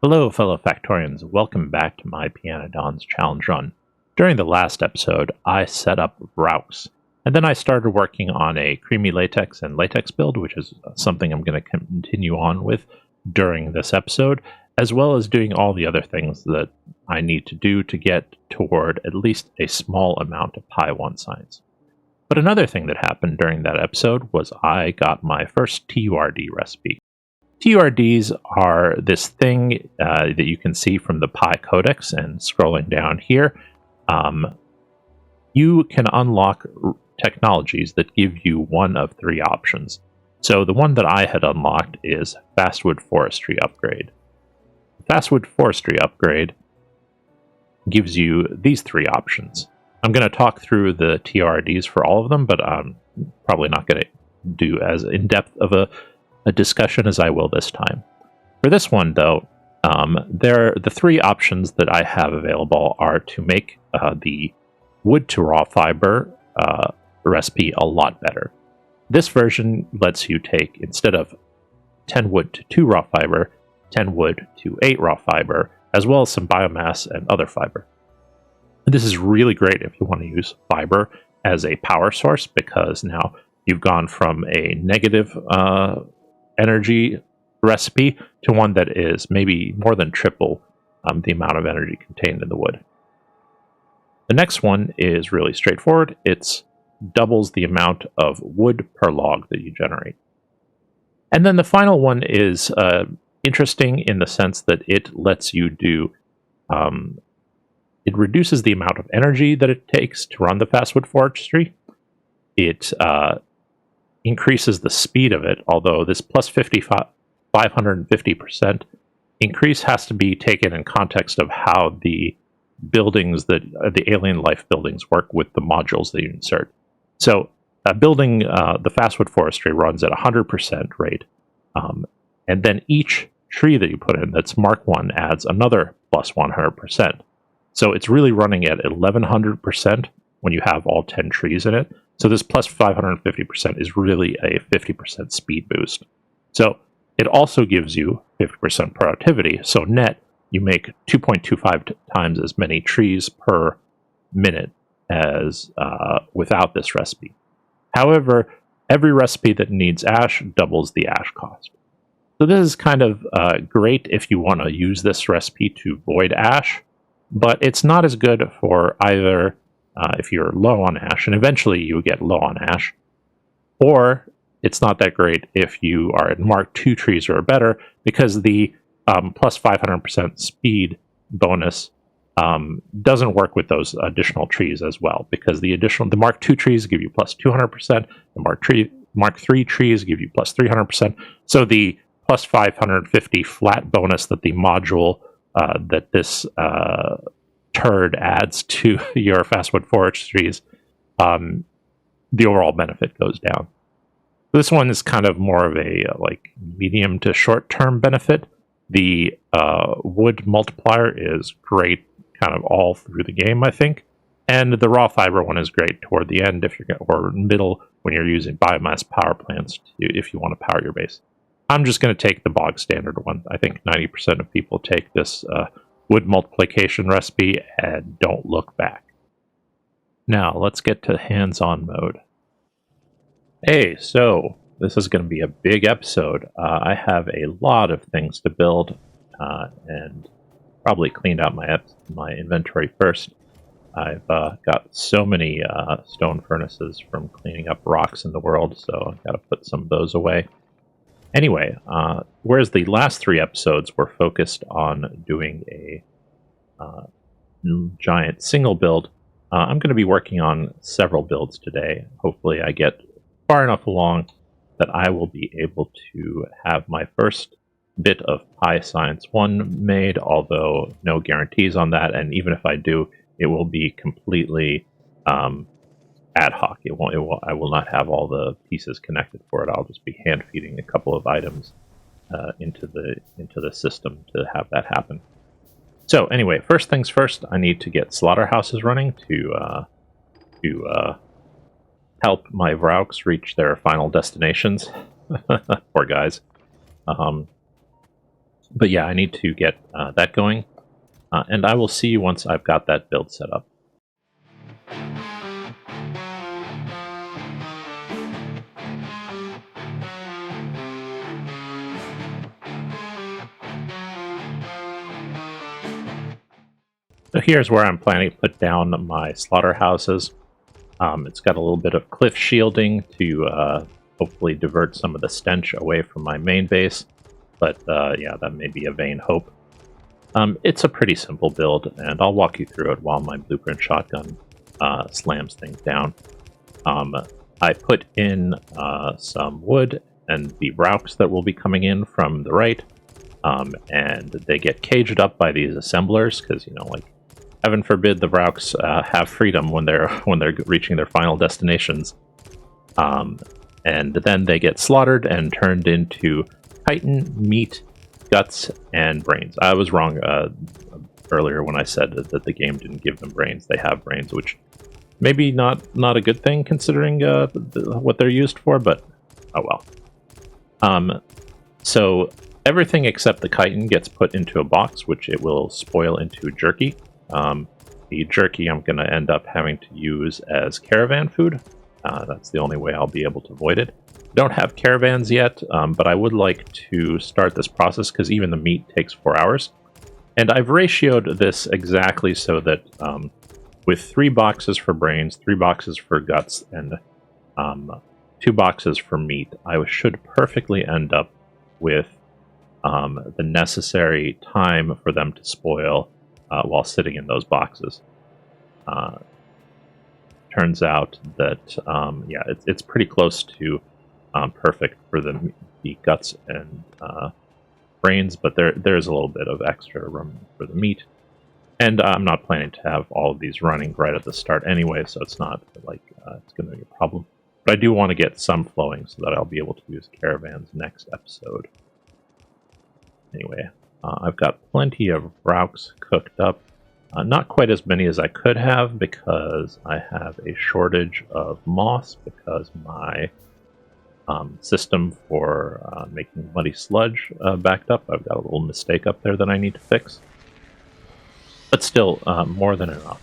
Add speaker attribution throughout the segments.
Speaker 1: Hello, fellow Factorians. Welcome back to my Pyanodons challenge run. During the last episode, I set up Raux, and then I started working on a creamy latex and latex build, which is something I'm going to continue on with during this episode, as well as doing all the other things that I need to do to get toward at least a small amount of Py1 science. But another thing that happened during that episode was I got my first TURD recipe. TURDs are this thing that you can see from the Pi Codex, and scrolling down here, you can unlock technologies that give you one of three options. So the one that I had unlocked is Fastwood Forestry Upgrade. Fastwood Forestry Upgrade gives you these three options. I'm going to talk through the TURDs for all of them, but I'm probably not going to do as in-depth of a discussion as I will this time. For this one, though, the three options that I have available are to make the wood to raw fiber recipe a lot better. This version lets you take, instead of 10 wood to 2 raw fiber, 10 wood to 8 raw fiber, as well as some biomass and other fiber. This is really great if you want to use fiber as a power source, because now you've gone from a negative energy recipe to one that is maybe more than triple the amount of energy contained in the wood. The next one is really straightforward. It doubles the amount of wood per log that you generate. And then the final one is interesting in the sense that it lets you do, it reduces the amount of energy that it takes to run the fastwood forestry. It increases the speed of it, although this plus 550% increase has to be taken in context of how the buildings, that the alien life buildings, work with the modules that you insert. So building the fastwood forestry runs at 100% rate, and then each tree that you put in that's Mark 1 adds another plus 100%. So it's really running at 1100% when you have all 10 trees in it. So this plus 550% is really a 50% speed boost. So it also gives you 50% productivity. So net, you make 2.25 times as many trees per minute as without this recipe. However, every recipe that needs ash doubles the ash cost. So this is kind of great if you want to use this recipe to void ash, but it's not as good for either if you're low on ash, and eventually you get low on ash, or it's not that great if you are at Mark 2 trees or better, because the plus 500% speed bonus doesn't work with those additional trees as well, because the Mark 2 trees give you plus 200%, the Mark 3 trees give you plus 300%, so the plus 550 flat bonus that the module that this turd adds to your fastwood forestries, the overall benefit goes down. This one is kind of more of a medium to short-term benefit. The wood multiplier is great kind of all through the game, I think, and the raw fiber one is great toward the end or middle when you're using biomass power plants if you want to power your base. I'm just going to take the bog standard one. I think 90% of people take this wood multiplication recipe and don't look back. Now, let's get to hands-on mode. Hey, so this is going to be a big episode. I have a lot of things to build, and probably cleaned out my inventory first. I've got so many stone furnaces from cleaning up rocks in the world, so I've got to put some of those away. Anyway, whereas the last 3 episodes were focused on doing a giant single build, I'm going to be working on several builds today. Hopefully I get far enough along that I will be able to have my first bit of Pi Science 1 made, although no guarantees on that, and even if I do, it will be completely ad hoc. I will not have all the pieces connected for it. I'll just be hand feeding a couple of items into the system to have that happen. So anyway, first things first, I need to get slaughterhouses running to help my Vraux reach their final destinations. Poor guys. But yeah, I need to get that going, and I will see you once I've got that build set up. So here's where I'm planning to put down my slaughterhouses. It's got a little bit of cliff shielding to hopefully divert some of the stench away from my main base. But yeah, that may be a vain hope. It's a pretty simple build, and I'll walk you through it while my blueprint shotgun slams things down. I put in some wood and the rauks that will be coming in from the right, and they get caged up by these assemblers because, you know, like, heaven forbid the rauks have freedom when they're reaching their final destinations. And then they get slaughtered and turned into chitin, meat, guts, and brains. I was wrong earlier when I said that the game didn't give them brains. They have brains, which maybe not a good thing considering what they're used for, but oh well. So everything except the chitin gets put into a box, which it will spoil into jerky. The jerky I'm going to end up having to use as caravan food. That's the only way I'll be able to avoid it. I don't have caravans yet, but I would like to start this process because even the meat takes 4 hours. And I've ratioed this exactly so that with 3 boxes for brains, 3 boxes for guts, and 2 boxes for meat, I should perfectly end up with the necessary time for them to spoil while sitting in those boxes. Turns out that, yeah, it's pretty close to perfect for the guts and brains, but there's a little bit of extra room for the meat. And I'm not planning to have all of these running right at the start anyway, so it's not like it's going to be a problem. But I do want to get some flowing so that I'll be able to use caravans next episode. Anyway, I've got plenty of rauks cooked up. Not quite as many as I could have because I have a shortage of moss because my system for making muddy sludge backed up. I've got a little mistake up there that I need to fix. But still, more than enough.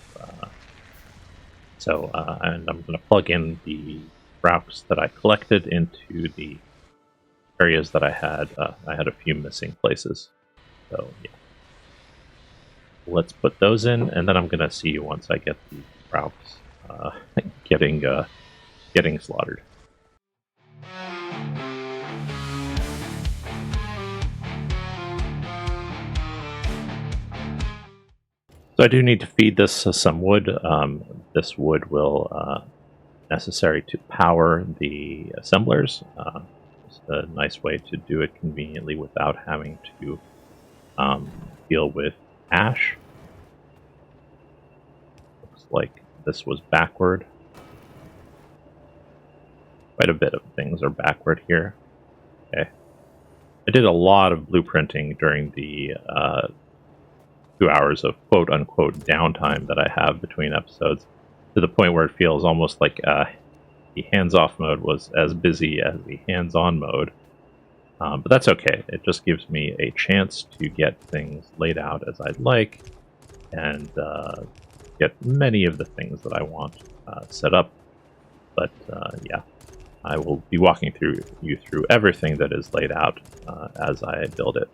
Speaker 1: And I'm going to plug in the rauks that I collected into the areas that I had. I had a few missing places. So, yeah. Let's put those in, and then I'm going to see you once I get the rauks getting slaughtered. So I do need to feed this some wood. This wood will necessary to power the assemblers. It's a nice way to do it conveniently without having to deal with ash. Looks like this was backward. Quite a bit of things are backward here. Okay. I did a lot of blueprinting during the 2 hours of quote-unquote downtime that I have between episodes, to the point where it feels almost like the hands-off mode was as busy as the hands-on mode. But that's okay. It just gives me a chance to get things laid out as I'd like, and get many of the things that I want set up. But yeah, I will be walking you through everything that is laid out as I build it.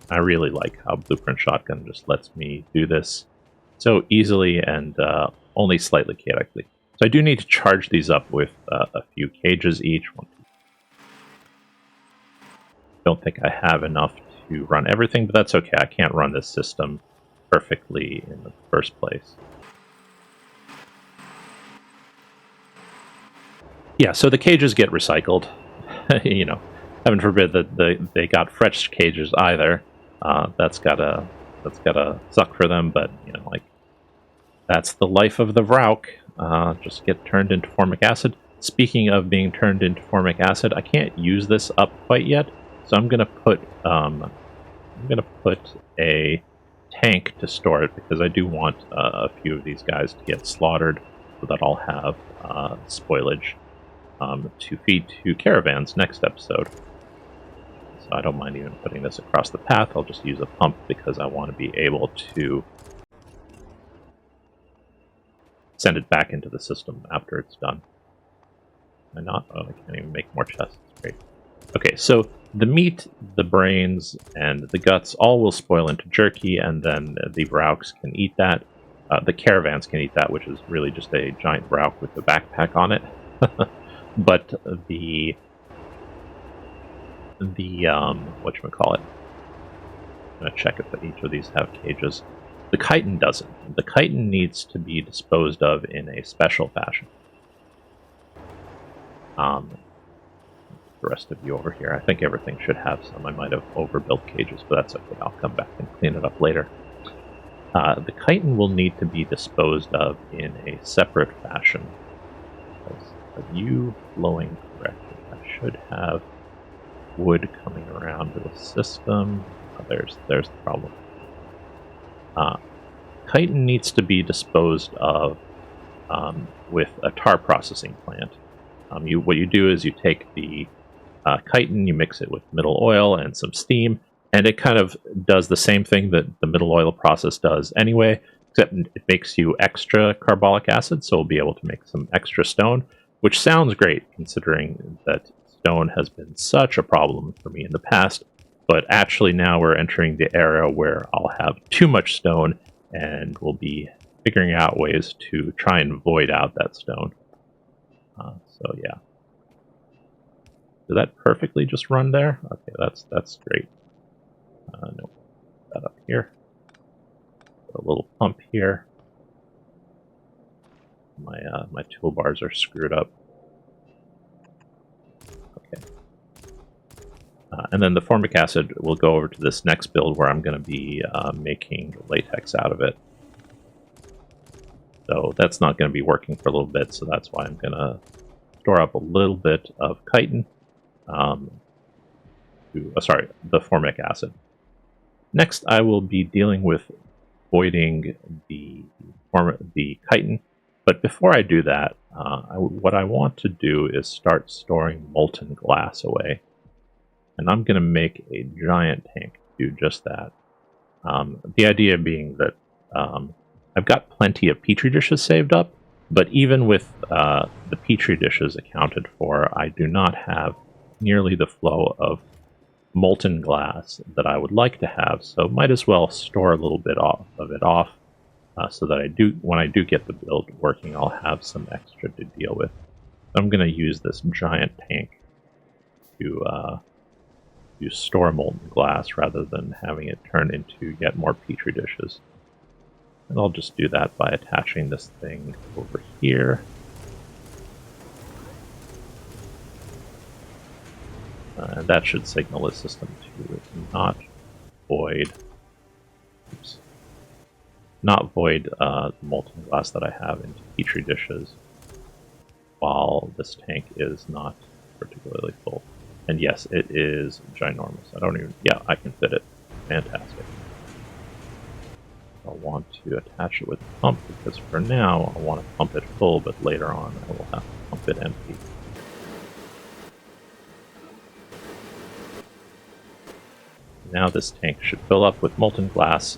Speaker 1: I really like how Blueprint Shotgun just lets me do this so easily and only slightly chaotically. So I do need to charge these up with a few cages each. Don't think I have enough to run everything, but that's okay. I can't run this system perfectly in the first place. Yeah, so the cages get recycled. You know, heaven forbid that they got fresh cages either. That's gotta suck for them, but you know, like, that's the life of the Vrauk. Just get turned into formic acid. Speaking of being turned into formic acid, I can't use this up quite yet. So I'm gonna put a tank to store it because I do want a few of these guys to get slaughtered so that I'll have spoilage to feed to caravans next episode. So I don't mind even putting this across the path. I'll just use a pump because I want to be able to send it back into the system after it's done. Am I not? Oh, I can't even make more chests. Great. Okay, so the meat, the brains, and the guts all will spoil into jerky, and then the Brauks can eat that. The caravans can eat that, which is really just a giant Brauk with a backpack on it. But the whatchamacallit, I'm going to check if each of these have cages. The chitin doesn't. The chitin needs to be disposed of in a special fashion. The rest of you over here, I think everything should have some. I might have overbuilt cages, but that's okay. I'll come back and clean it up later. The chitin will need to be disposed of in a separate fashion. Are you flowing correctly? I should have wood coming around to the system. Oh, there's the problem. Chitin needs to be disposed of with a tar processing plant. What you do is you take the chitin, you mix it with mineral oil and some steam, and it kind of does the same thing that the mineral oil process does anyway, except it makes you extra carbolic acid, so we'll be able to make some extra stone, which sounds great considering that stone has been such a problem for me in the past. But actually now we're entering the era where I'll have too much stone, and we'll be figuring out ways to try and void out that stone. So yeah. Did that perfectly just run there? Okay, that's great. No, that up here. A little pump here. My toolbars are screwed up. Okay. And then the formic acid will go over to this next build where I'm going to be making latex out of it. So that's not going to be working for a little bit, so that's why I'm going to store up a little bit of chitin. The formic acid. Next, I will be dealing with voiding the chitin. But before I do that, what I want to do is start storing molten glass away. And I'm going to make a giant tank to do just that. The idea being that I've got plenty of petri dishes saved up, but even with the petri dishes accounted for, I do not have nearly the flow of molten glass that I would like to have, so might as well store a little bit of it off so that when I do get the build working, I'll have some extra to deal with. I'm going to use this giant tank to store molten glass rather than having it turn into yet more petri dishes. And I'll just do that by attaching this thing over here. And that should signal the system to not void the molten glass that I have into petri dishes while this tank is not particularly full. And yes, it is ginormous. I can fit it. Fantastic. I'll want to attach it with a pump because for now I want to pump it full, but later on I will have to pump it empty. Now this tank should fill up with molten glass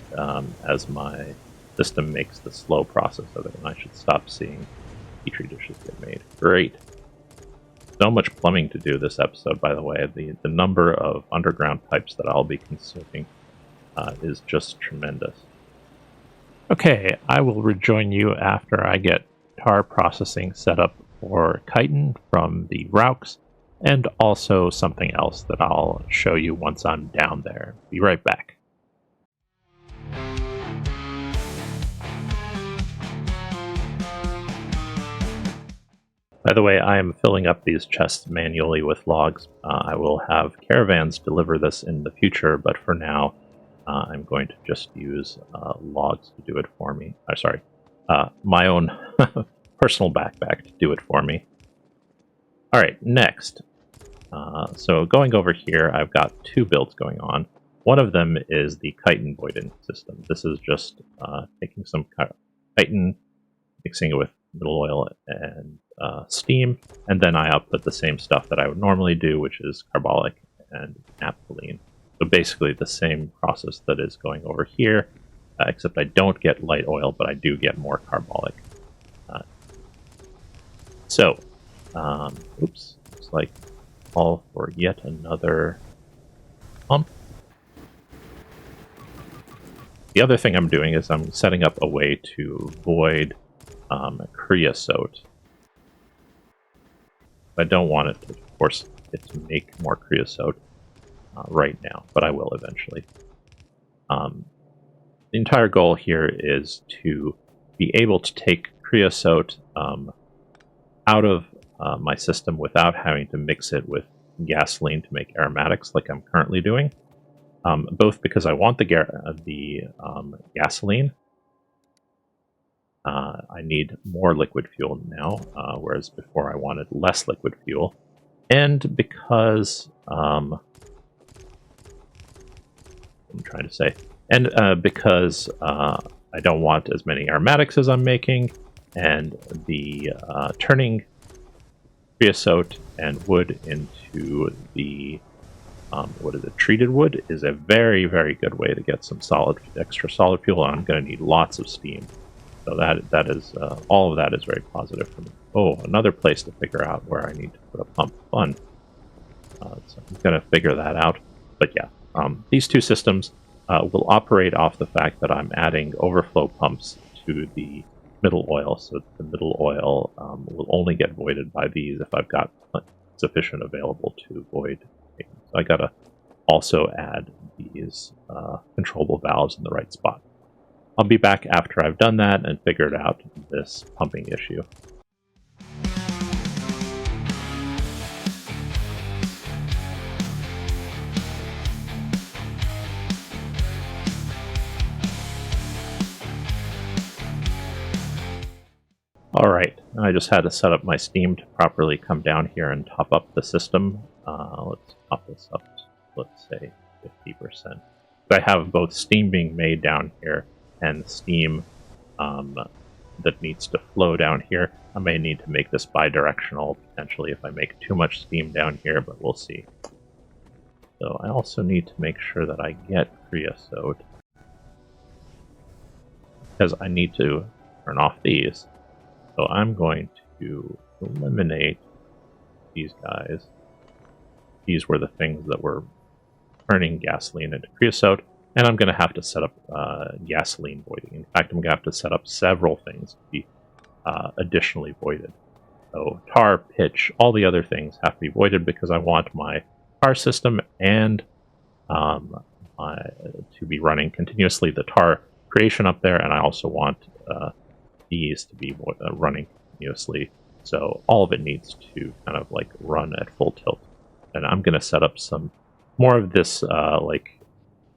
Speaker 1: as my system makes the slow process of it, and I should stop seeing petri dishes get made. Great. So much plumbing to do this episode, by the way. The number of underground pipes that I'll be consuming is just tremendous. Okay, I will rejoin you after I get tar processing set up for chitin from the Rauks, and also something else that I'll show you once I'm down there. Be right back. By the way, I am filling up these chests manually with logs. I will have caravans deliver this in the future, but for now, I'm going to just use logs to do it for me. My own personal backpack to do it for me. All right, next. So going over here, I've got two builds going on. One of them is the chitin voiding system. This is just taking some chitin, mixing it with mineral oil and steam, and then I output the same stuff that I would normally do, which is carbolic and naphthalene. So basically the same process that is going over here, except I don't get light oil, but I do get more carbolic. Oops, looks like all for yet another pump. The other thing I'm doing is I'm setting up a way to void creosote. I don't want it to force it to make more creosote right now, but I will eventually. The entire goal here is to be able to take creosote out of my system without having to mix it with gasoline to make aromatics like I'm currently doing. Both because I want the gasoline. I need more liquid fuel now, whereas before I wanted less liquid fuel. And because, I'm trying to say, and because I don't want as many aromatics as I'm making, and the turning creosote and wood into the treated wood is a very, very good way to get some extra solid fuel, and I'm going to need lots of steam. So that is all of that is very positive for me. Oh, another place to figure out where I need to put a pump. Fun. So I'm going to figure that out. But yeah, these two systems will operate off the fact that I'm adding overflow pumps to the middle oil, so the middle oil will only get voided by these if I've got sufficient available to void. So I gotta also add these controllable valves in the right spot. I'll be back after I've done that and figured out this pumping issue. Alright, I just had to set up my steam to properly come down here and top up the system. Let's top this up to, let's say, 50%. I have both steam being made down here and steam that needs to flow down here. I may need to make this bidirectional, potentially, if I make too much steam down here, but we'll see. So I also need to make sure that I get creosote, because I need to turn off these. So I'm going to eliminate these guys. These were the things that were turning gasoline into creosote, and I'm going to have to set up gasoline voiding. In fact, I'm going to have to set up several things to be additionally voided. So tar, pitch, all the other things have to be voided because I want my tar system and to be running continuously, the tar creation up there, and I also want these to be running continuously. So all of it needs to kind of like run at full tilt. And I'm going to set up some more of this like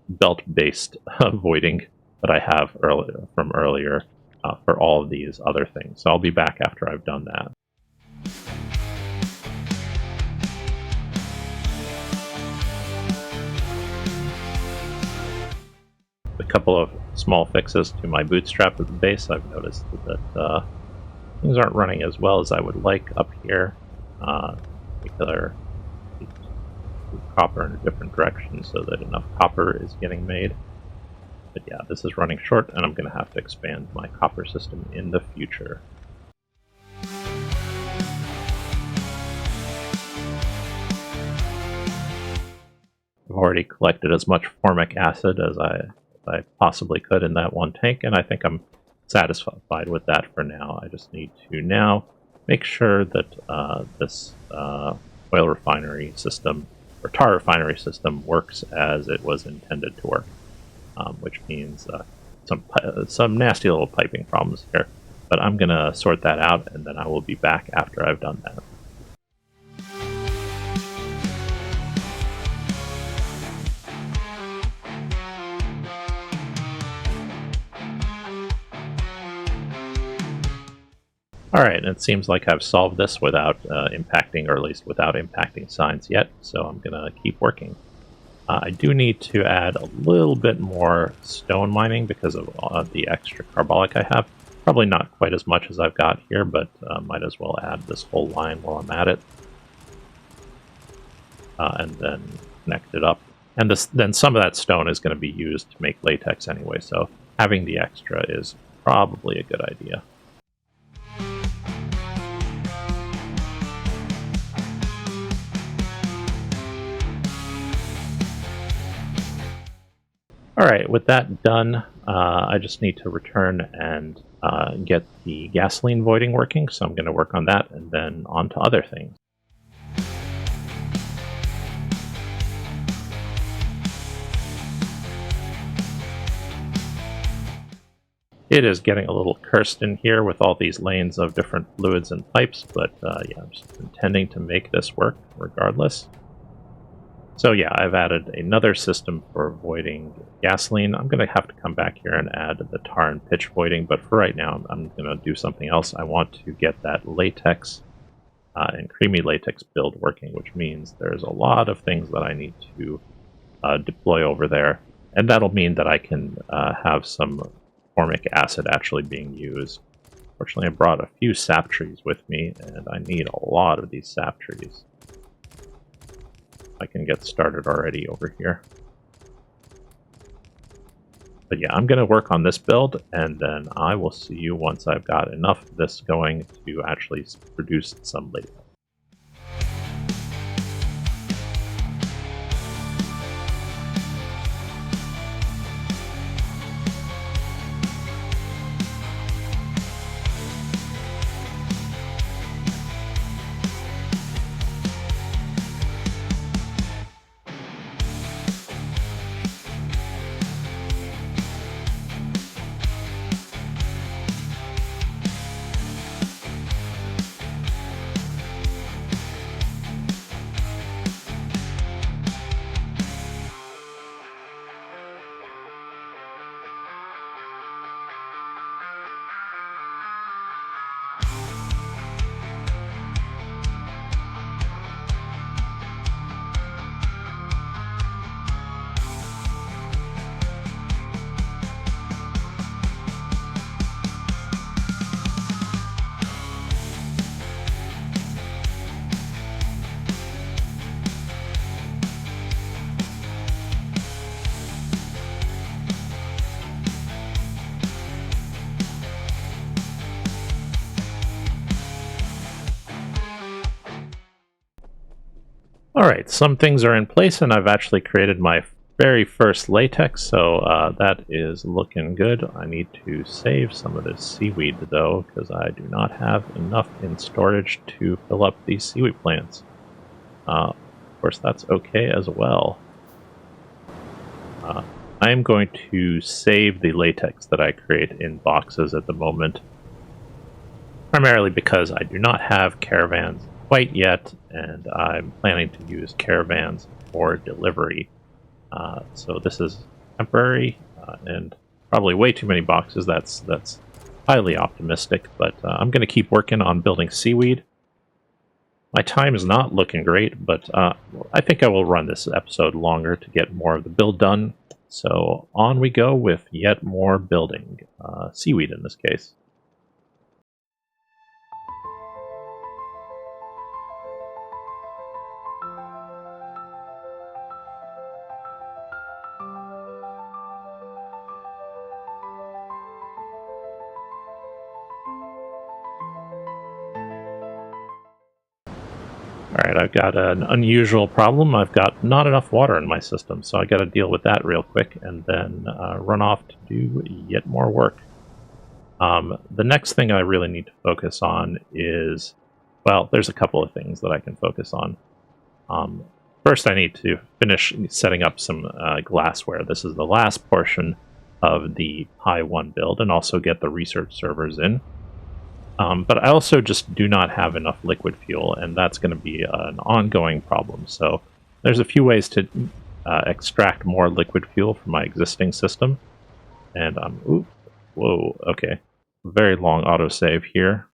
Speaker 1: belt-based voiding that I have from earlier for all of these other things. So I'll be back after I've done that. A couple of small fixes to my bootstrap at the base. I've noticed that things aren't running as well as I would like up here because copper in a different direction so that enough copper is getting made. But yeah, this is running short, and I'm going to have to expand my copper system in the future. I've already collected as much formic acid as I possibly could in that one tank, and I think I'm satisfied with that for now. I just need to now make sure that this oil refinery system, or tar refinery system, works as it was intended to work, which means some nasty little piping problems here. But I'm going to sort that out, and then I will be back after I've done that. Alright, it seems like I've solved this without impacting, or at least without impacting signs yet, so I'm going to keep working. I do need to add a little bit more stone mining because of the extra carbolic I have. Probably not quite as much as I've got here, but might as well add this whole line while I'm at it. And then connected up. And then some of that stone is going to be used to make latex anyway, so having the extra is probably a good idea. Alright, with that done, I just need to return and get the gasoline voiding working, so I'm going to work on that and then on to other things. It is getting a little cursed in here with all these lanes of different fluids and pipes, but yeah, I'm just intending to make this work regardless. So yeah, I've added another system for voiding gasoline. I'm going to have to come back here and add the tar and pitch voiding, but for right now, I'm going to do something else. I want to get that latex and creamy latex build working, which means there's a lot of things that I need to deploy over there, and that'll mean that I can have some formic acid actually being used. Fortunately, I brought a few sap trees with me, and I need a lot of these sap trees. I can get started already over here. But yeah, I'm going to work on this build, and then I will see you once I've got enough of this going to actually produce some latex. Alright, some things are in place, and I've actually created my very first latex, so that is looking good. I need to save some of this seaweed, though, because I do not have enough in storage to fill up these seaweed plants. Of course, that's okay as well. I am going to save the latex that I create in boxes at the moment, primarily because I do not have caravans quite yet, and I'm planning to use caravans for delivery. So this is temporary, and probably way too many boxes. That's highly optimistic, but I'm going to keep working on building seaweed. My time is not looking great, but I think I will run this episode longer to get more of the build done. So on we go with yet more building, seaweed in this case. Alright, I've got an unusual problem. I've got not enough water in my system, so I got to deal with that real quick and then run off to do yet more work. The next thing I really need to focus on is, well, there's a couple of things that I can focus on. First, I need to finish setting up some glassware. This is the last portion of the Py1 build, and also get the research servers in. But I also just do not have enough liquid fuel, and that's going to be an ongoing problem. So there's a few ways to extract more liquid fuel from my existing system. And whoa, okay, very long autosave here.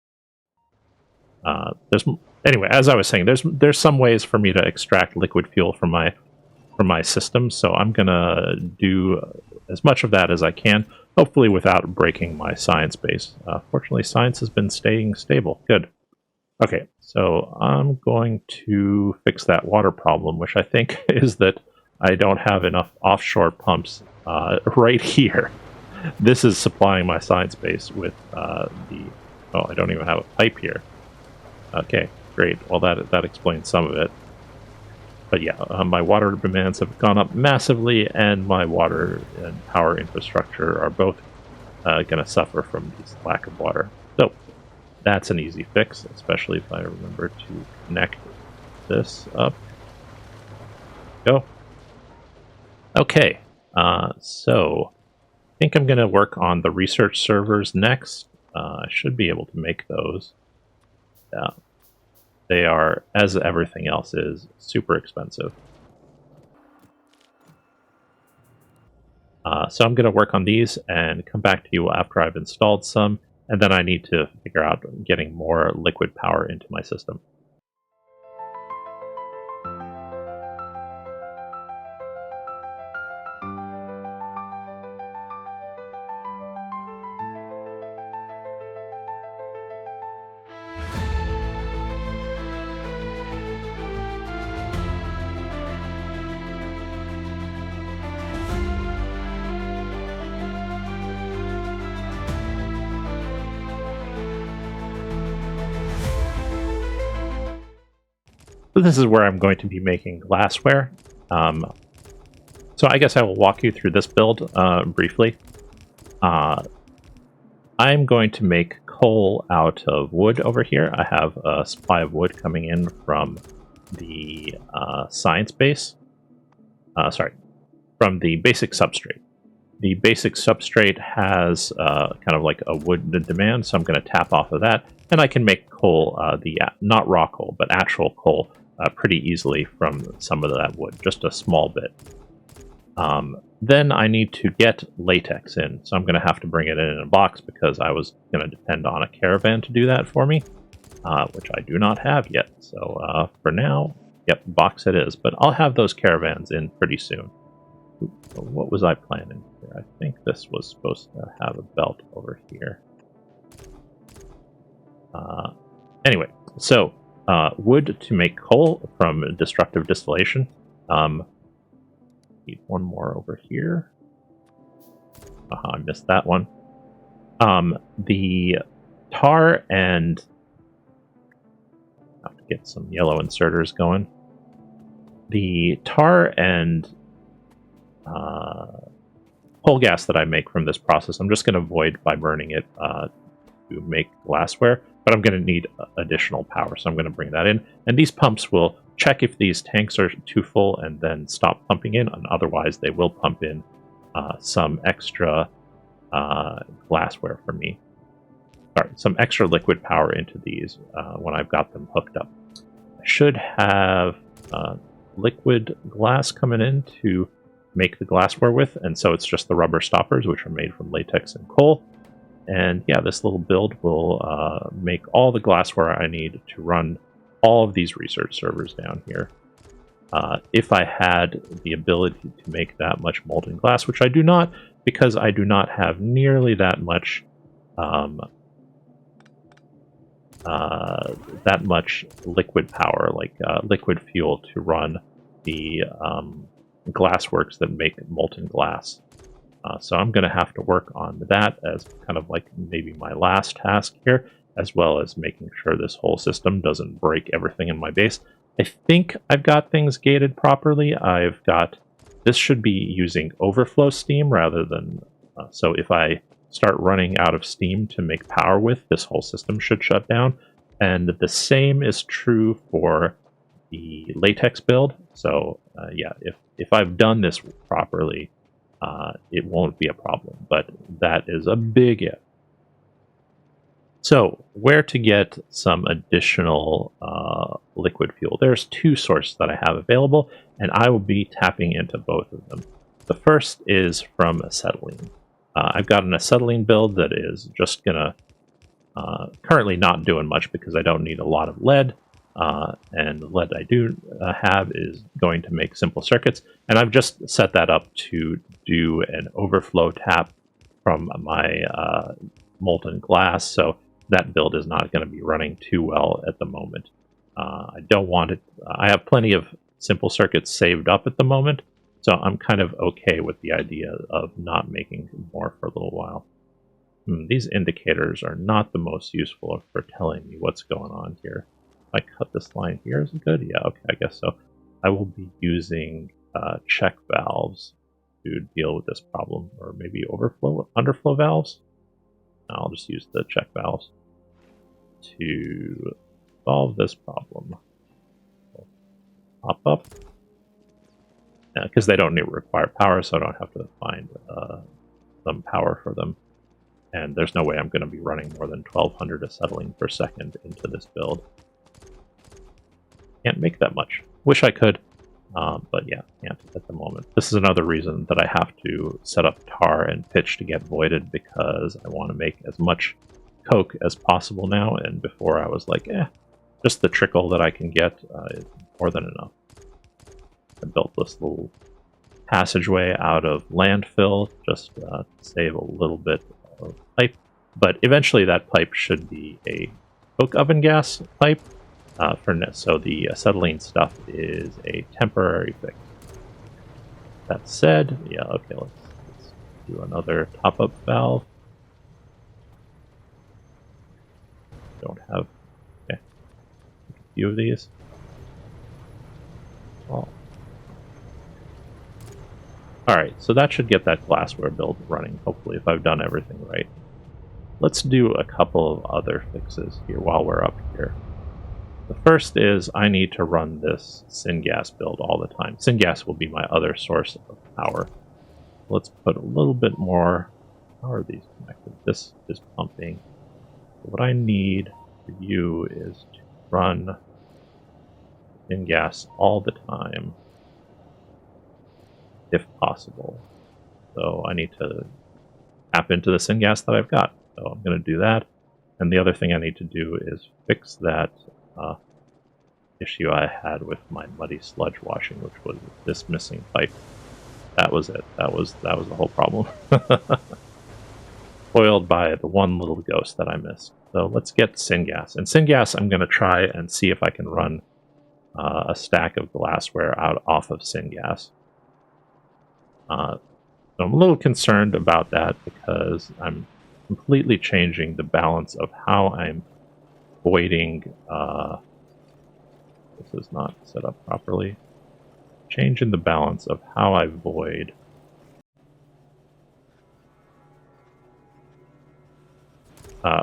Speaker 1: Anyway, as I was saying, there's some ways for me to extract liquid fuel from my system. So I'm gonna do as much of that as I can, hopefully without breaking my science base. Fortunately, science has been staying stable. Good. Okay, so I'm going to fix that water problem, which I think is that I don't have enough offshore pumps right here. This is supplying my science base with the... Oh, I don't even have a pipe here. Okay, great. Well, that explains some of it. But yeah, my water demands have gone up massively, and my water and power infrastructure are both going to suffer from this lack of water. So that's an easy fix, especially if I remember to connect this up. Go. Okay, so I think I'm going to work on the research servers next. I should be able to make those. Yeah. They are, as everything else is, super expensive. So I'm going to work on these and come back to you after I've installed some, and then I need to figure out getting more liquid power into my system. So this is where I'm going to be making glassware. So I guess I will walk you through this build briefly. I'm going to make coal out of wood over here. I have a supply of wood coming in from the science base. Sorry, from the basic substrate. The basic substrate has kind of like a wood demand, so I'm going to tap off of that, and I can make coal, not raw coal, but actual coal, pretty easily from some of that wood, just a small bit. Then I need to get latex in, so I'm going to have to bring it in a box because I was going to depend on a caravan to do that for me, which I do not have yet. So for now, yep, box it is, but I'll have those caravans in pretty soon. So what was I planning here? I think this was supposed to have a belt over here. Anyway, so wood to make coal from destructive distillation. Need one more over here. I missed that one. The tar and... I have to get some yellow inserters going. The tar and coal gas that I make from this process, I'm just going to void by burning it to make glassware, but I'm going to need additional power, so I'm going to bring that in. And these pumps will check if these tanks are too full and then stop pumping in, and otherwise they will pump in some extra glassware for me. Sorry, some extra liquid power into these when I've got them hooked up. I should have liquid glass coming in to make the glassware with, and so it's just the rubber stoppers, which are made from latex and coal. And yeah, this little build will make all the glassware I need to run all of these research servers down here. If I had the ability to make that much molten glass, which I do not, because I do not have nearly that much liquid power, like liquid fuel, to run the glassworks that make molten glass. So I'm going to have to work on that as kind of like maybe my last task here, as well as making sure this whole system doesn't break everything in my base. I think I've got things gated properly. I've got... This should be using overflow steam rather than... so if I start running out of steam to make power with, this whole system should shut down. And the same is true for the latex build. So yeah, if I've done this properly, it won't be a problem, but that is a big if. So where to get some additional liquid fuel? There's two sources that I have available, and I will be tapping into both of them. The first is from acetylene. I've got an acetylene build that is just gonna currently not doing much because I don't need a lot of lead. And the lead I do have is going to make simple circuits, and I've just set that up to do an overflow tap from my molten glass, so that build is not going to be running too well at the moment. I don't want it... I have plenty of simple circuits saved up at the moment, So I'm kind of okay with the idea of not making more for a little while. These indicators are not the most useful for telling me what's going on here. If I cut this line here, is it good? Yeah, okay, I guess so. I will be using check valves to deal with this problem, or maybe underflow valves. I'll just use the check valves to solve this problem. Pop up, because they don't require power, so I don't have to find some power for them. And there's no way I'm going to be running more than 1200 acetylene per second into this build. Can't make that much. Wish I could, but yeah, can't at the moment. This is another reason that I have to set up tar and pitch to get voided, because I want to make as much coke as possible now, and before I was like, just the trickle that I can get is more than enough. I built this little passageway out of landfill just to save a little bit of pipe, but eventually that pipe should be a coke oven gas pipe. So the acetylene stuff is a temporary fix. That said, yeah, okay, let's do another top-up valve. Don't have, okay, a few of these. Oh. Alright, so that should get that glassware build running, hopefully, if I've done everything right. Let's do a couple of other fixes here while we're up here. The first is I need to run this syngas build all the time. Syngas will be my other source of power. Let's put a little bit more. How are these connected? This is pumping. What I need for you is to run syngas all the time, if possible. So I need to tap into the syngas that I've got. So I'm going to do that. And the other thing I need to do is fix that issue I had with my muddy sludge washing, which was this missing pipe. That was it. That was the whole problem. Foiled by the one little ghost that I missed. So let's get syngas. And syngas, I'm going to try and see if I can run a stack of glassware off of syngas. So I'm a little concerned about that because I'm completely changing the balance of how I'm voiding. This is not set up properly. Changing the balance of how I void.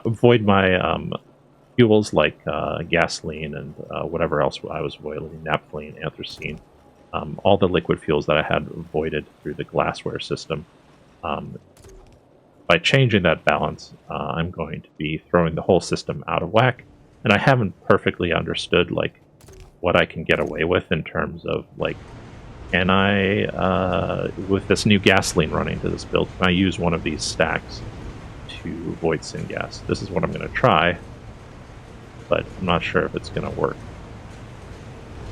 Speaker 1: Void my fuels like gasoline and whatever else I was voiding, naphthalene, anthracene, all the liquid fuels that I had voided through the glassware system. By changing that balance, I'm going to be throwing the whole system out of whack, and I haven't perfectly understood like what I can get away with in terms of like, can I, with this new gasoline running to this build, can I use one of these stacks to void syngas? This is what I'm going to try, but I'm not sure if it's going to work.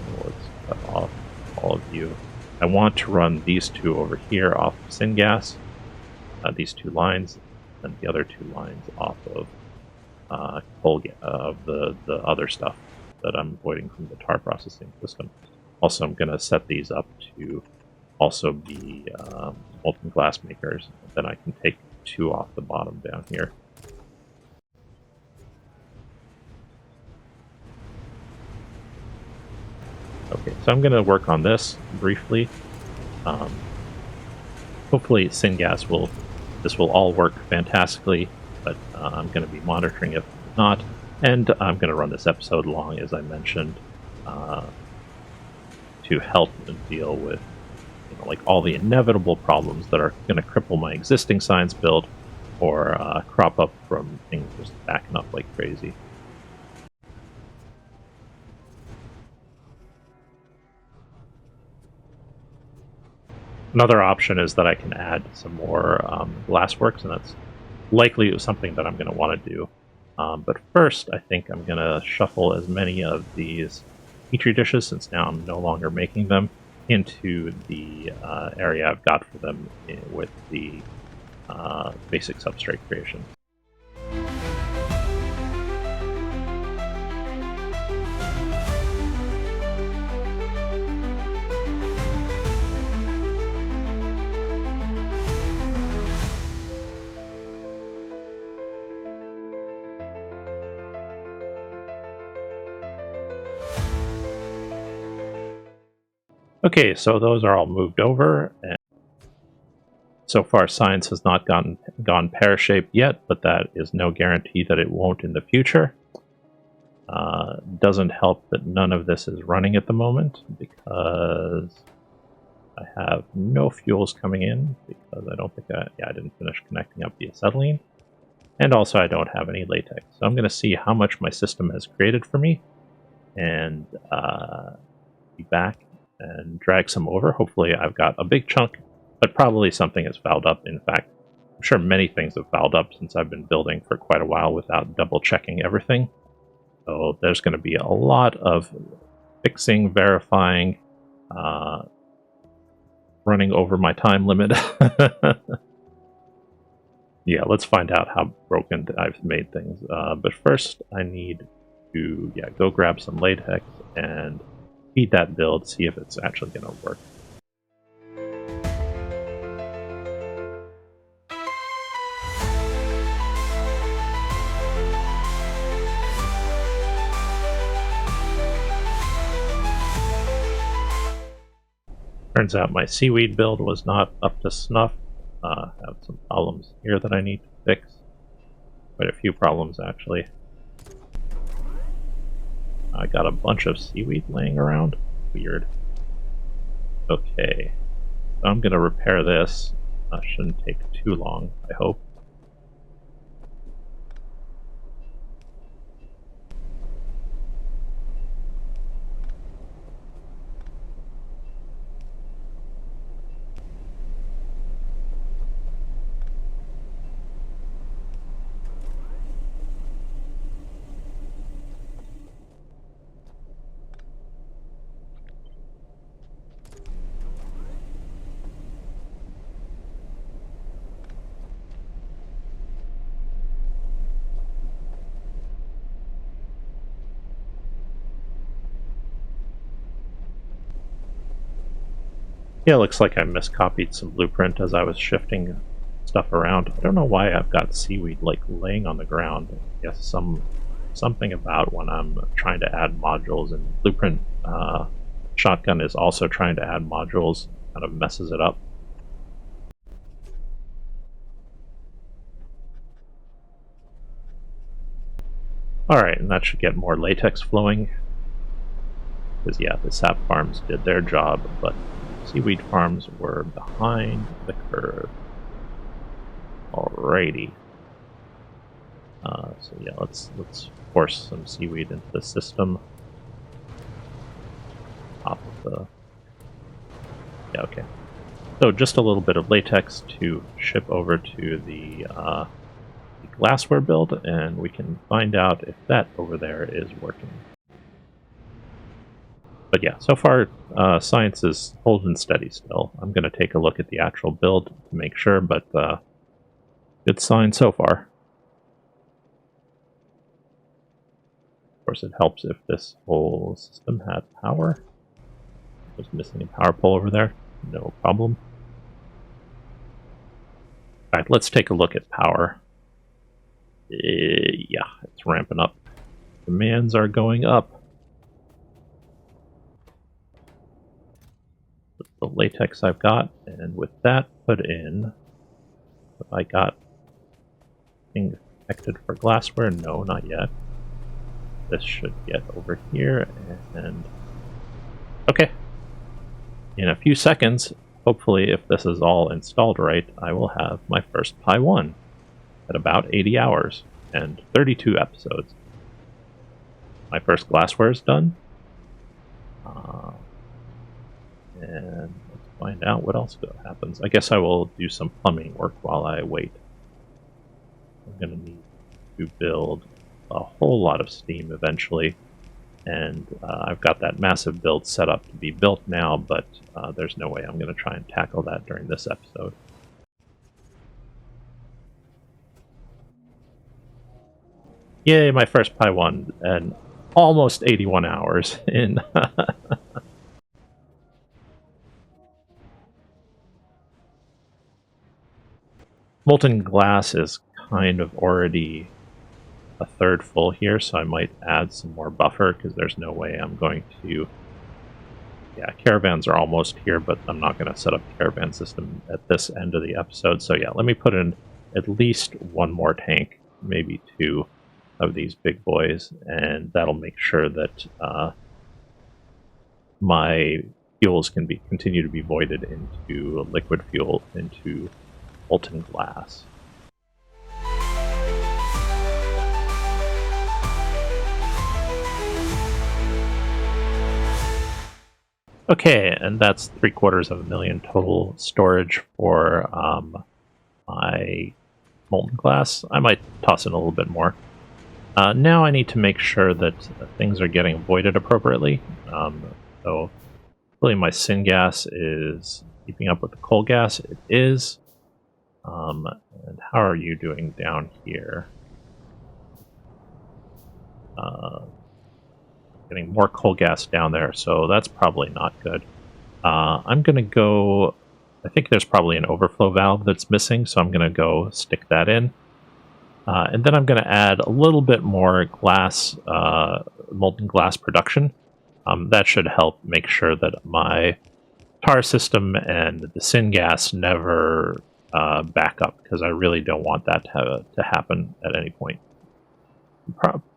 Speaker 1: So let's cut off all of you. I want to run these two over here off of syngas, these two lines, and the other two lines off of the other stuff that I'm voiding from the tar processing system. Also, I'm going to set these up to also be molten glass makers. Then I can take two off the bottom down here. Okay, so I'm going to work on this briefly. Hopefully syngas this will all work fantastically, but I'm going to be monitoring if not. And I'm going to run this episode long, as I mentioned, to help deal with like all the inevitable problems that are going to cripple my existing science build or crop up from things just backing up like crazy. Another option is that I can add some more glassworks, and that's likely something that I'm going to want to do. But first, I think I'm going to shuffle as many of these Petri dishes, since now I'm no longer making them, into the area I've got for them with the basic substrate creation. Okay, so those are all moved over, and so far science has not gone pear-shaped yet, but that is no guarantee that it won't in the future. Doesn't help that none of this is running at the moment, because I have no fuels coming in, because I don't think I didn't finish connecting up the acetylene. And also I don't have any latex. So I'm going to see how much my system has created for me, and be back and drag some over. Hopefully I've got a big chunk, but probably something has fouled up. In fact, I'm sure many things have fouled up since I've been building for quite a while without double checking everything. So there's going to be a lot of fixing, verifying, running over my time limit. Yeah, let's find out how broken I've made things. But first, I need to go grab some latex and feed that build, see if it's actually going to work. Turns out my seaweed build was not up to snuff. I have some problems here that I need to fix. Quite a few problems, actually. I got a bunch of seaweed laying around. Weird. Okay. So I'm going to repair this. Shouldn't take too long, I hope. Yeah, looks like I miscopied some blueprint as I was shifting stuff around. I don't know why I've got seaweed like laying on the ground. I guess something about when I'm trying to add modules, and blueprint shotgun is also trying to add modules, kind of messes it up. Alright, and that should get more latex flowing. Because yeah, the sap farms did their job, but seaweed farms were behind the curve. Alrighty. So yeah, let's force some seaweed into the system. Top of the... Yeah, okay. So just a little bit of latex to ship over to the glassware build, and we can find out if that over there is working. But yeah, so far science is holding steady still. I'm going to take a look at the actual build to make sure, but good sign so far. Of course, it helps if this whole system had power. Just missing a power pole over there. No problem. Alright, let's take a look at power. Yeah, it's ramping up. Demands are going up. The latex I've got, and with that put in, have I got things connected for glassware? No, not yet. This should get over here, and okay. In a few seconds, hopefully if this is all installed right, I will have my first Py1 at about 80 hours and 32 episodes. My first glassware is done. And let's find out what else happens. I guess I will do some plumbing work while I wait. I'm going to need to build a whole lot of steam eventually. And I've got that massive build set up to be built now, but there's no way I'm going to try and tackle that during this episode. Yay, my first Py1, and almost 81 hours in. Molten glass is kind of already a third full here, so I might add some more buffer, because there's no way I'm going to yeah, caravans are almost here, but I'm not going to set up a caravan system at this end of the episode. So yeah, let me put in at least one more tank, maybe two of these big boys, and that'll make sure that my fuels can continue to be voided into liquid fuel, into molten glass. Okay, and that's 750,000 total storage for my molten glass. I might toss in a little bit more. Now I need to make sure that things are getting voided appropriately. So hopefully my syngas is keeping up with the coal gas. It is. And how are you doing down here? Getting more coal gas down there, so that's probably not good. I'm going to go... I think there's probably an overflow valve that's missing, so I'm going to go stick that in. And then I'm going to add a little bit more glass, molten glass production. That should help make sure that my tar system and the syngas never back up, because I really don't want that to happen at any point.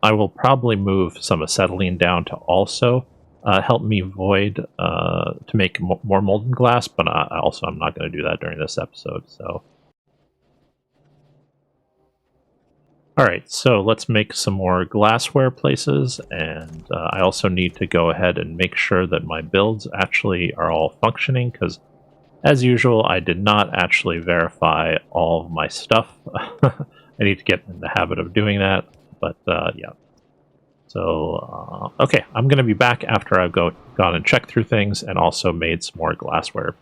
Speaker 1: I will probably move some acetylene down to also help me void to make more molten glass, but I'm not going to do that during this episode. So, all right, so let's make some more glassware places, and I also need to go ahead and make sure that my builds actually are all functioning, because as usual, I did not actually verify all of my stuff. I need to get in the habit of doing that. But yeah, so okay, I'm going to be back after I've gone and checked through things and also made some more glassware.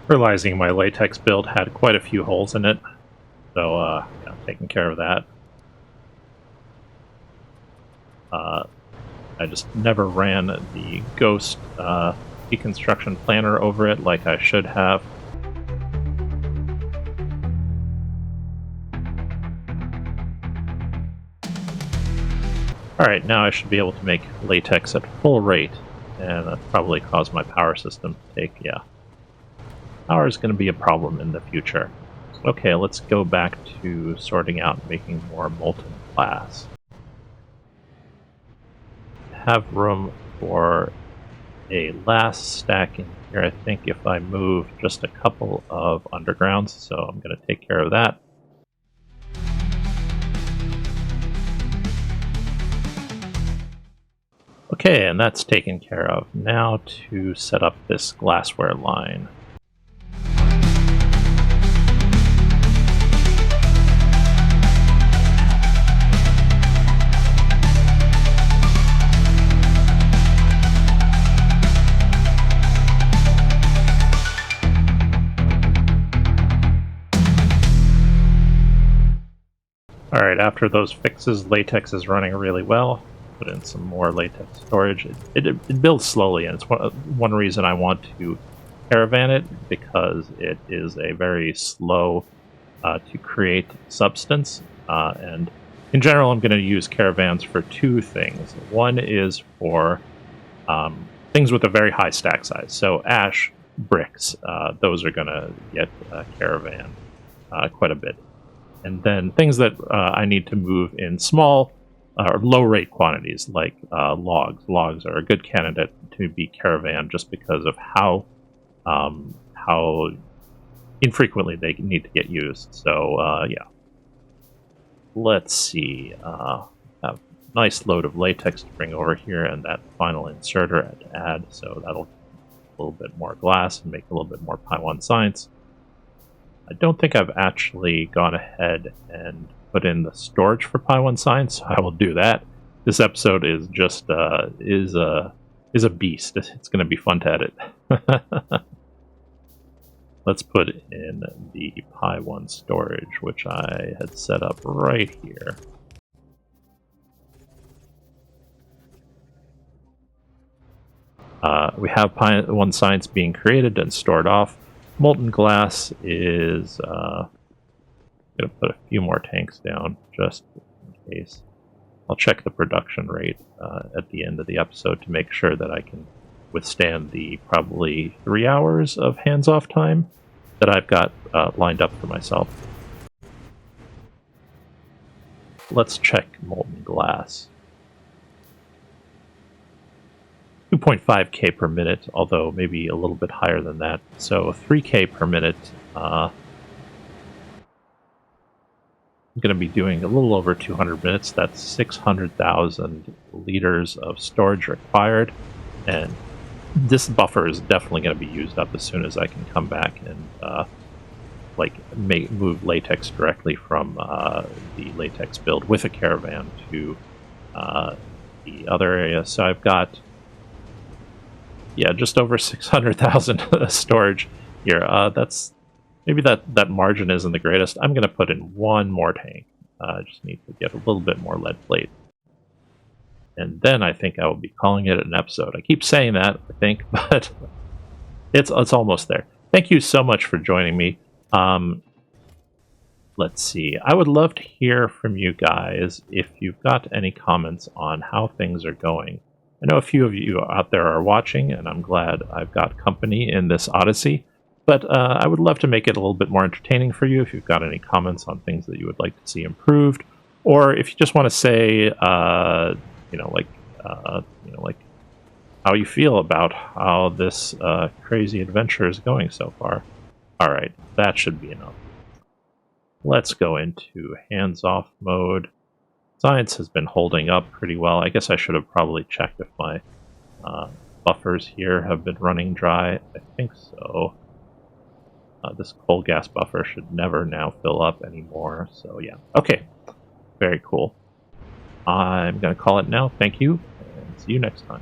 Speaker 1: Realizing my latex build had quite a few holes in it, so yeah, I'm taking care of that. I just never ran the Ghost deconstruction planner over it like I should have. Alright, now I should be able to make latex at full rate, and that probably caused my power system to take, yeah. Power is going to be a problem in the future. Okay, let's go back to sorting out and making more molten glass. Have room for a last stack in here, I think, if I move just a couple of undergrounds, so I'm going to take care of that. Okay, and that's taken care of. Now to set up this glassware line. Alright, after those fixes, latex is running really well. Put in some more latex storage. It builds slowly, and it's one reason I want to caravan it, because it is a very slow to create substance. And in general, I'm going to use caravans for two things. One is for things with a very high stack size. So ash, bricks, those are going to get caravan quite a bit. And then things that I need to move in small or low rate quantities, like logs. Logs are a good candidate to be caravan just because of how infrequently they need to get used. So yeah, let's see. Have a nice load of latex to bring over here, and that final inserter to add. So that'll a little bit more glass and make a little bit more Py1 science. I don't think I've actually gone ahead and put in the storage for Py1 science, so I will do that. This episode is just is a beast. It's going to be fun to edit. let's put in the Py1 storage, which I had set up right here. We have Py1 science being created and stored off. Molten glass is going to put a few more tanks down just in case. I'll check the production rate at the end of the episode to make sure that I can withstand the probably 3 hours of hands-off time that I've got lined up for myself. Let's check molten glass. 2.5k per minute, although maybe a little bit higher than that. So 3k per minute. I'm going to be doing a little over 200 minutes. That's 600,000 liters of storage required. And this buffer is definitely going to be used up as soon as I can come back and move latex directly from the latex build with a caravan to the other area. So I've got just over 600,000 storage here. That's maybe that margin isn't the greatest. I'm going to put in one more tank. I just need to get a little bit more lead plate. And then I think I will be calling it an episode. I keep saying that, I think, but it's almost there. Thank you so much for joining me. Let's see. I would love to hear from you guys if you've got any comments on how things are going. I know a few of you out there are watching, and I'm glad I've got company in this odyssey. But I would love to make it a little bit more entertaining for you if you've got any comments on things that you would like to see improved, or if you just want to say, like how you feel about how this crazy adventure is going so far. All right, that should be enough. Let's go into hands-off mode. Science has been holding up pretty well. I guess I should have probably checked if my buffers here have been running dry. I think so. This coal gas buffer should never now fill up anymore. So yeah, okay, very cool. I'm going to call it now. Thank you, and see you next time.